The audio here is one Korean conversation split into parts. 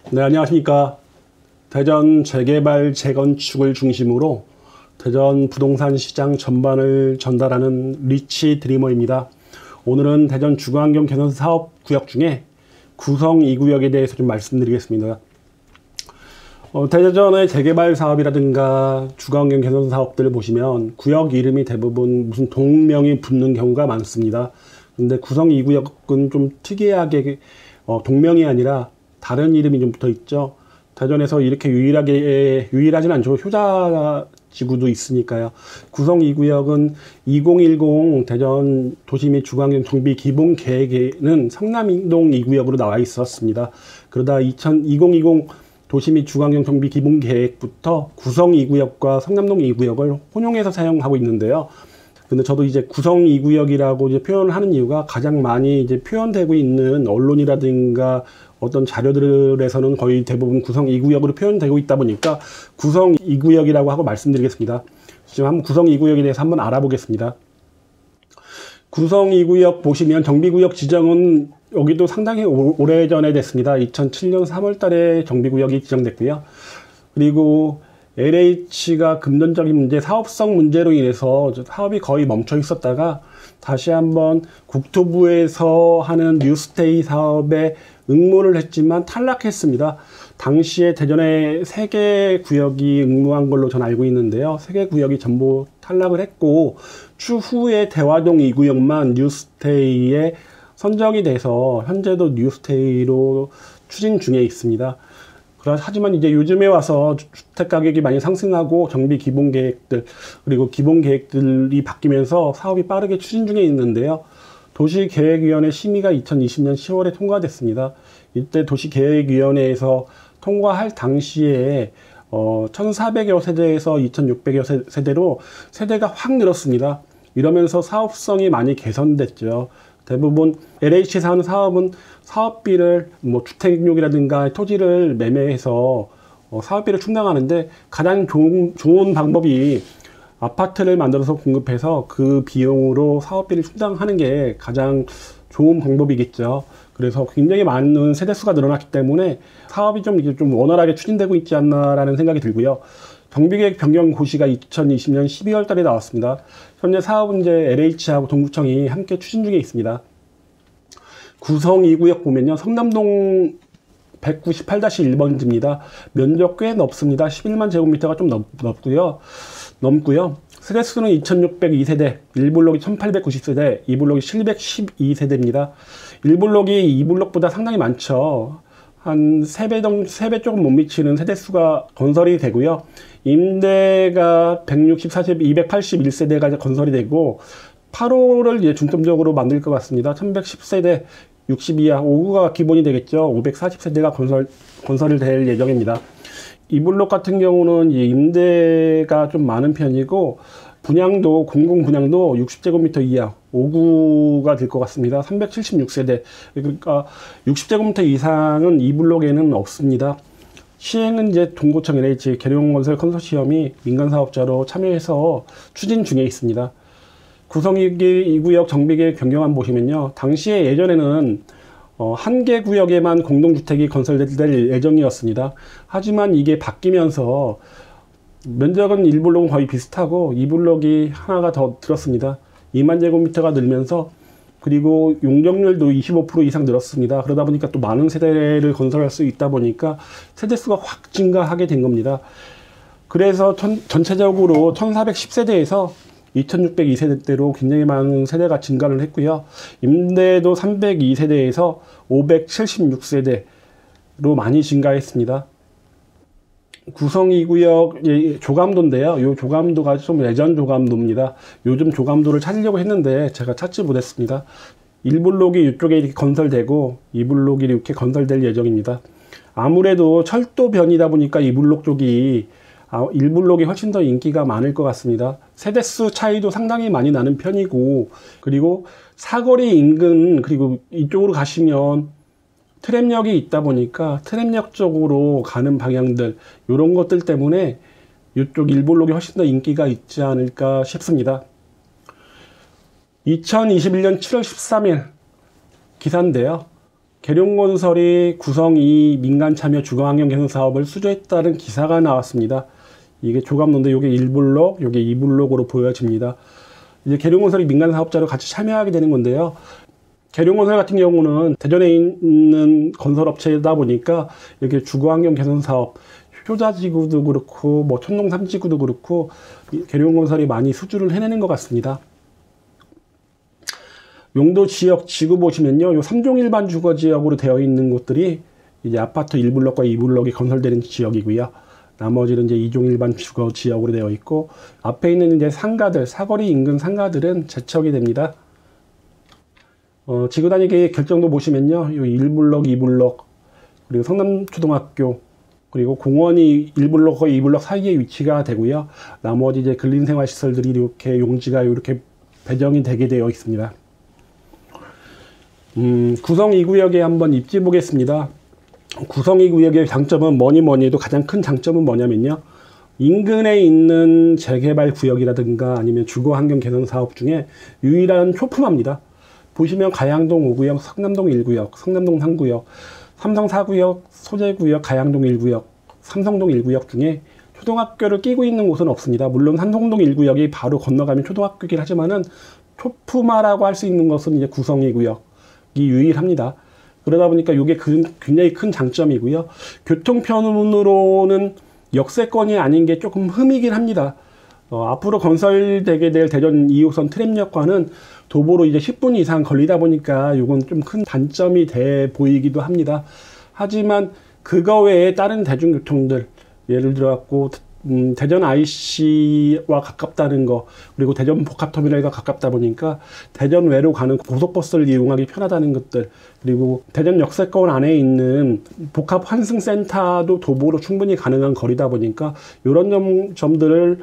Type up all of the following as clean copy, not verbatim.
네, 안녕하십니까. 대전 재개발, 재건축을 중심으로 대전 부동산 시장 전반을 전달하는 리치 드리머입니다. 오늘은 대전 주거환경 개선 사업 구역 중에 구성 2구역에 대해서 좀 말씀드리겠습니다. 대전의 재개발 사업이라든가 주거환경 개선 사업들을 보시면 구역 이름이 대부분 무슨 동명이 붙는 경우가 많습니다. 근데 구성 2구역은 좀 특이하게 동명이 아니라 다른 이름이 좀 붙어 있죠. 대전에서 이렇게 유일하진 않죠. 효자지구도 있으니까요. 구성 2구역은 2010 대전 도시 및 주거환경 정비 기본 계획에는 성남동 2구역으로 나와 있었습니다. 그러다 2020 도시 및 주거환경 정비 기본 계획부터 구성 2구역과 성남동 2구역을 혼용해서 사용하고 있는데요. 근데 저도 이제 구성 2구역이라고 이제 표현을 하는 이유가 가장 많이 이제 표현되고 있는 언론이라든가 어떤 자료들에서는 거의 대부분 구성 2구역으로 표현되고 있다 보니까 구성 2구역이라고 하고 말씀드리겠습니다. 지금 한번 구성 2구역에 대해서 한번 알아보겠습니다. 구성 2구역 보시면 정비구역 지정은 여기도 상당히 오래전에 됐습니다. 2007년 3월 달에 정비구역이 지정됐고요. 그리고 LH가 금전적인 문제, 사업성 문제로 인해서 사업이 거의 멈춰 있었다가 다시 한번 국토부에서 하는 뉴스테이 사업에 응모를 했지만 탈락했습니다. 당시에 대전에 3개 구역이 응모한 걸로 전 알고 있는데요. 3개 구역이 전부 탈락을 했고 추후에 대화동 2구역만 뉴스테이에 선정이 돼서 현재도 뉴스테이로 추진 중에 있습니다. 하지만 이제 요즘에 와서 주택 가격이 많이 상승하고 정비 기본 계획들 그리고 기본 계획들이 바뀌면서 사업이 빠르게 추진 중에 있는데요. 도시계획위원회 심의가 2020년 10월에 통과됐습니다. 이때 도시계획위원회에서 통과할 당시에 1,400여 세대에서 2,600여 세대로 세대가 확 늘었습니다. 이러면서 사업성이 많이 개선됐죠. 대부분 LH에서 하는 사업은 사업비를 주택용이라든가 토지를 매매해서 사업비를 충당하는데 가장 좋은 방법이 아파트를 만들어서 공급해서 그 비용으로 사업비를 충당하는 게 가장 좋은 방법이겠죠. 그래서 굉장히 많은 세대수가 늘어났기 때문에 사업이 좀 원활하게 추진되고 있지 않나라는 생각이 들고요. 정비계획 변경 고시가 2020년 12월 달에 나왔습니다. 현재 사업은 이제 LH하고 동구청이 함께 추진 중에 있습니다. 구성 2구역 보면요. 성남동 198-1번지입니다. 면적 꽤 넓습니다. 11만 제곱미터가 좀 넘고요. 세대수는 2602세대, 1블록이 1890세대, 2블록이 712세대입니다. 1블록이 2블록보다 상당히 많죠. 한 3배 조금 못 미치는 세대수가 건설이 되고요. 임대가 164세, 281세대가 건설이 되고 8호를 이제 중점적으로 만들 것 같습니다. 1110세대, 60 이하, 5구가 기본이 되겠죠. 540세대가 건설이 될 예정입니다. 이 블록 같은 경우는 임대가 좀 많은 편이고 분양도 공공 분양도 60제곱미터 이하 5구가 될 것 같습니다. 376세대 그러니까 60제곱미터 이상은 이 블록에는 없습니다. 시행은 이제 동구청 LH 계룡건설 컨소시엄이 민간 사업자로 참여해서 추진 중에 있습니다. 구성 2구역 정비계획 변경안 보시면요. 당시에 예전에는 한 개 구역에만 공동주택이 건설될 예정이었습니다. 하지만 이게 바뀌면서 면적은 1블록은 거의 비슷하고 2블록이 하나가 더 들었습니다. 2만 제곱미터가 늘면서 그리고 용적률도 25% 이상 늘었습니다. 그러다 보니까 또 많은 세대를 건설할 수 있다 보니까 세대수가 확 증가하게 된 겁니다. 그래서 전체적으로 1410세대에서 2602세대대로 굉장히 많은 세대가 증가를 했고요. 임대도 302세대에서 576세대로 많이 증가했습니다. 구성 2구역 조감도인데요. 이 조감도가 좀 예전 조감도입니다. 요즘 조감도를 찾으려고 했는데 제가 찾지 못했습니다. 1블록이 이쪽에 이렇게 건설되고 2블록이 이렇게 건설될 예정입니다. 아무래도 철도변이다 보니까 2블록 쪽이 1블록이 훨씬 더 인기가 많을 것 같습니다. 세대수 차이도 상당히 많이 나는 편이고 그리고 사거리 인근 그리고 이쪽으로 가시면 트램역이 있다 보니까 트램역 쪽으로 가는 방향들 이런 것들 때문에 이쪽 1블록이 훨씬 더 인기가 있지 않을까 싶습니다. 2021년 7월 13일 기사인데요. 계룡건설이 구성 2 민간 참여 주거환경 개선 사업을 수주했다는 기사가 나왔습니다. 이게 조감론데 이게 1블록, 이게 2블록으로 보여집니다. 이제 계룡건설이 민간 사업자로 같이 참여하게 되는 건데요. 계룡건설 같은 경우는 대전에 있는 건설업체다 보니까 이렇게 주거환경 개선 사업, 효자지구도 그렇고 뭐 촌농 3지구도 그렇고 계룡건설이 많이 수주를 해내는 것 같습니다. 용도 지역 지구 보시면요, 요 3종 일반 주거 지역으로 되어 있는 곳들이 이제 아파트 1블록과 2블록이 건설되는 지역이고요. 나머지는 이제 2종 일반 주거 지역으로 되어 있고, 앞에 있는 이제 상가들, 사거리 인근 상가들은 재척이 됩니다. 지구 단위 계획 결정도 보시면요, 요 1블록, 2블록, 그리고 성남초등학교, 그리고 공원이 1블록과 2블록 사이에 위치가 되고요. 나머지 이제 근린생활시설들이 이렇게 용지가 이렇게 배정이 되게 되어 있습니다. 구성 2구역에 한번 입지 보겠습니다. 구성 2구역의 장점은 뭐니 해도 가장 큰 장점은 뭐냐면요, 인근에 있는 재개발 구역이라든가 아니면 주거환경 개선 사업 중에 유일한 초품화입니다. 보시면 가양동 5구역, 성남동 1구역, 성남동 3구역, 삼성 4구역, 소재구역, 가양동 1구역, 삼성동 1구역 중에 초등학교를 끼고 있는 곳은 없습니다. 물론 삼성동 1구역이 바로 건너가면 초등학교이긴 하지만은 초품화라고 할 수 있는 것은 이제 구성 2구역이 유일합니다. 그러다 보니까 이게 굉장히 큰 장점이고요. 교통편으로는 역세권이 아닌 게 조금 흠이긴 합니다. 앞으로 건설되게 될 대전 2호선 트램역과는 도보로 이제 10분 이상 걸리다 보니까 이건 좀 큰 단점이 돼 보이기도 합니다. 하지만 그거 외에 다른 대중교통들, 예를 들어 갖고 대전 IC와 가깝다는 거, 그리고 대전 복합터미널과 가깝다 보니까 대전 외로 가는 고속버스를 이용하기 편하다는 것들, 그리고 대전 역세권 안에 있는 복합 환승센터도 도보로 충분히 가능한 거리다 보니까 이런 점들은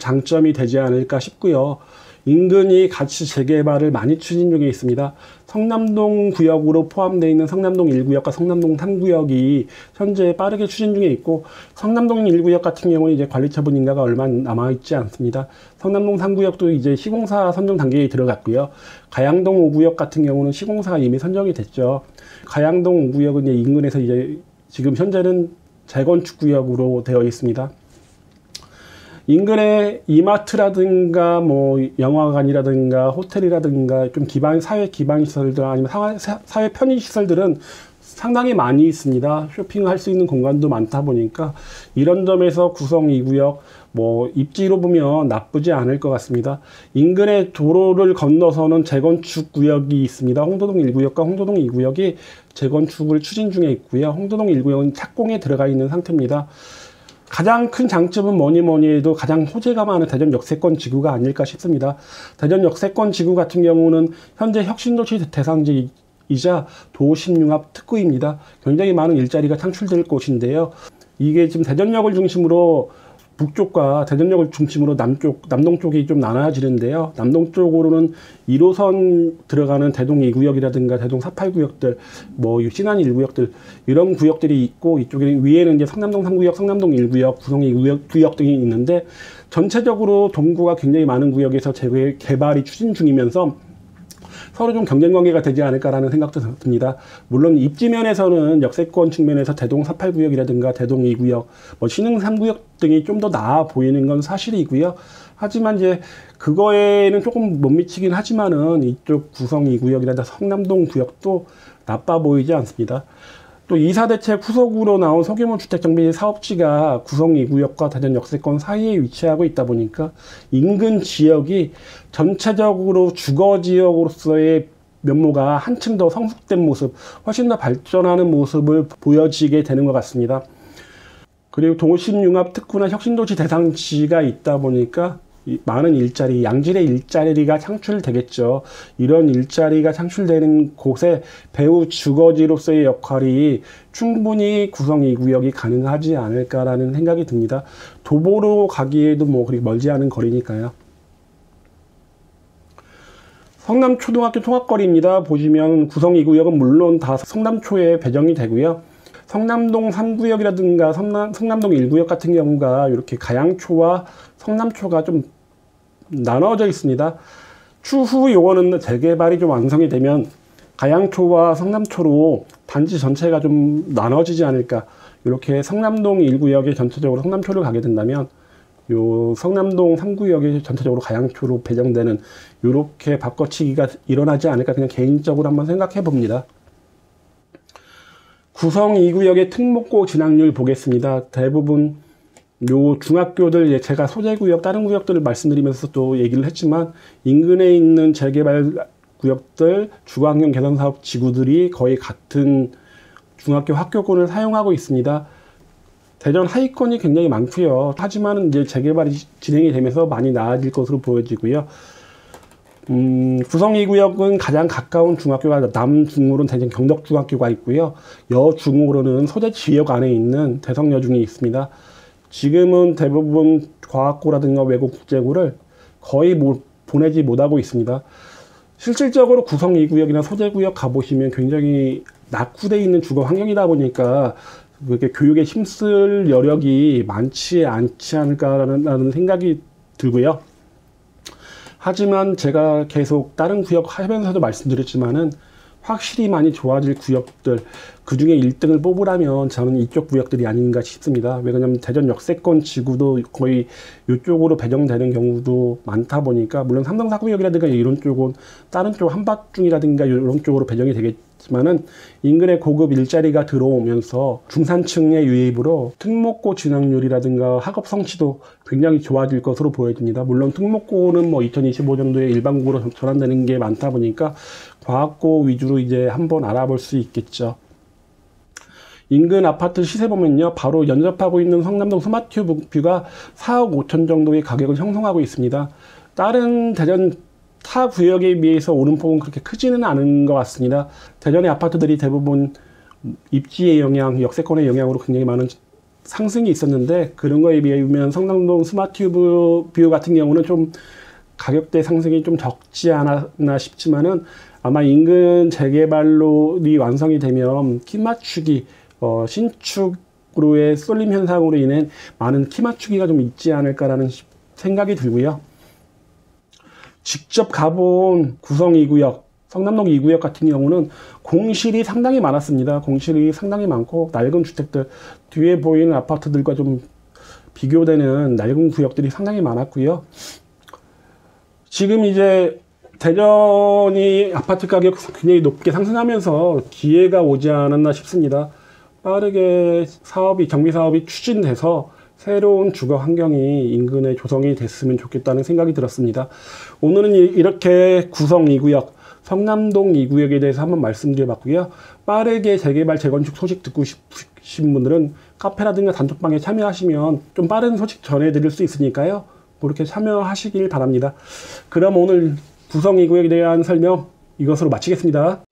장점이 되지 않을까 싶고요. 인근이 같이 재개발을 많이 추진 중에 있습니다. 성남동 구역으로 포함되어 있는 성남동 1구역과 성남동 3구역이 현재 빠르게 추진 중에 있고, 성남동 1구역 같은 경우는 이제 관리처분 인가가 얼마 남아있지 않습니다. 성남동 3구역도 이제 시공사 선정 단계에 들어갔고요. 가양동 5구역 같은 경우는 시공사가 이미 선정이 됐죠. 가양동 5구역은 이제 인근에서 이제 지금 현재는 재건축 구역으로 되어 있습니다. 인근에 이마트라든가 뭐 영화관이라든가 호텔이라든가 좀 사회 기반 시설들 아니면 사회 편의 시설들은 상당히 많이 있습니다. 쇼핑할 수 있는 공간도 많다 보니까 이런 점에서 구성 2구역 뭐 입지로 보면 나쁘지 않을 것 같습니다. 인근의 도로를 건너서는 재건축 구역이 있습니다. 홍도동 1구역과 홍도동 2구역이 재건축을 추진 중에 있고요. 홍도동 1구역은 착공에 들어가 있는 상태입니다. 가장 큰 장점은 뭐니 해도 가장 호재가 많은 대전 역세권 지구가 아닐까 싶습니다. 대전 역세권 지구 같은 경우는 현재 혁신도시 대상지이자 도심융합 특구입니다. 굉장히 많은 일자리가 창출될 곳인데요. 이게 지금 대전역을 중심으로 북쪽과 대전역을 중심으로 남동 쪽이 좀 나눠지는데요. 남동 쪽으로는 1호선 들어가는 대동 2구역이라든가 대동 48구역들, 뭐 신안 1구역들, 이런 구역들이 있고, 이쪽에 위에는 이제 성남동 3구역, 성남동 1구역, 구성 2구역 등이 있는데, 전체적으로 동구가 굉장히 많은 구역에서 재개발이 추진 중이면서 서로 좀 경쟁 관계가 되지 않을까라는 생각도 듭니다. 물론 입지면에서는 역세권 측면에서 대동 48구역이라든가 대동 2구역, 뭐 신흥 3구역 등이 좀 더 나아 보이는 건 사실이고요. 하지만 이제 그거에는 조금 못 미치긴 하지만은 이쪽 구성 2구역이라든가 성남동 구역도 나빠 보이지 않습니다. 또 2사 대책 후속으로 나온 소규모 주택정비 사업지가 구성 2구역과 대전 역세권 사이에 위치하고 있다 보니까 인근 지역이 전체적으로 주거지역으로서의 면모가 한층 더 성숙된 모습, 훨씬 더 발전하는 모습을 보여지게 되는 것 같습니다. 그리고 도심융합 특구나 혁신도시 대상지가 있다 보니까 많은 일자리, 양질의 일자리가 창출되겠죠. 이런 일자리가 창출되는 곳에 배후 주거지로서의 역할이 충분히 구성 2구역이 가능하지 않을까라는 생각이 듭니다. 도보로 가기에도 뭐 그리 멀지 않은 거리니까요. 성남초등학교 통합거리입니다. 보시면 구성 2구역은 물론 다 성남초에 배정이 되고요. 성남동 3구역이라든가 성남동 1구역 같은 경우가 이렇게 가양초와 성남초가 좀 나눠져 있습니다. 추후 요거는 재개발이 좀 완성이 되면 가양초와 성남초로 단지 전체가 좀 나눠지지 않을까. 이렇게 성남동 1구역에 전체적으로 성남초를 가게 된다면 요 성남동 3구역에 전체적으로 가양초로 배정되는 이렇게 바꿔치기가 일어나지 않을까 그냥 개인적으로 한번 생각해 봅니다. 구성 2구역의 특목고 진학률 보겠습니다. 대부분 요 중학교들 제가 소재구역 다른 구역들을 말씀드리면서 또 얘기를 했지만 인근에 있는 재개발 구역들 주거환경 개선 사업 지구들이 거의 같은 중학교 학교권을 사용하고 있습니다. 대전 하위권이 굉장히 많고요. 하지만 이제 재개발이 진행이 되면서 많이 나아질 것으로 보여지고요. 구성 2구역은 가장 가까운 중학교가 남중으로는 대전 경덕중학교가 있고요. 여중으로는 소재 지역 안에 있는 대성여중이 있습니다. 지금은 대부분 과학고라든가 외국 국제고를 거의 보내지 못하고 있습니다. 실질적으로 구성 2구역이나 소재구역 가보시면 굉장히 낙후되어 있는 주거 환경이다 보니까 그렇게 교육에 힘쓸 여력이 많지 않지 않을까라는 생각이 들고요. 하지만 제가 계속 다른 구역 하면서도 말씀드렸지만은 확실히 많이 좋아질 구역들 그 중에 1등을 뽑으라면 저는 이쪽 구역들이 아닌가 싶습니다. 왜냐하면 대전 역세권 지구도 거의 이쪽으로 배정되는 경우도 많다 보니까 물론 삼성 4구역이라든가 이런 쪽은 다른 쪽 한밭중이라든가 이런 쪽으로 배정이 되겠지만은 인근에 고급 일자리가 들어오면서 중산층의 유입으로 특목고 진학률이라든가 학업 성취도 굉장히 좋아질 것으로 보여집니다. 물론 특목고는 뭐 2025년도에 일반고로 전환되는 게 많다 보니까 과학고 위주로 이제 한번 알아볼 수 있겠죠. 인근 아파트 시세 보면요. 바로 연접하고 있는 성남동 스마트뷰가 4억 5천 정도의 가격을 형성하고 있습니다. 다른 대전 타 구역에 비해서 오름폭은 그렇게 크지는 않은 것 같습니다. 대전의 아파트들이 대부분 입지의 영향, 역세권의 영향으로 굉장히 많은 상승이 있었는데 그런 거에 비하면 성남동 스마트뷰 같은 경우는 좀 가격대 상승이 좀 적지 않았나 싶지만은 아마 인근 재개발로이 완성이 되면 키 맞추기, 신축으로의 쏠림 현상으로 인해 많은 키 맞추기가 좀 있지 않을까라는 생각이 들고요. 직접 가본 구성 2구역, 성남동 2구역 같은 경우는 공실이 상당히 많았습니다. 공실이 상당히 많고 낡은 주택들, 뒤에 보이는 아파트들과 좀 비교되는 낡은 구역들이 상당히 많았고요. 지금 이제 대전이 아파트 가격 굉장히 높게 상승하면서 기회가 오지 않았나 싶습니다. 빠르게 정비 사업이 추진돼서 새로운 주거 환경이 인근에 조성이 됐으면 좋겠다는 생각이 들었습니다. 오늘은 이렇게 구성 2구역, 성남동 2구역에 대해서 한번 말씀드려봤고요. 빠르게 재개발, 재건축 소식 듣고 싶으신 분들은 카페라든가 단톡방에 참여하시면 좀 빠른 소식 전해드릴 수 있으니까요. 그렇게 참여하시길 바랍니다. 그럼 오늘 구성 2구역에 대한 설명 이것으로 마치겠습니다.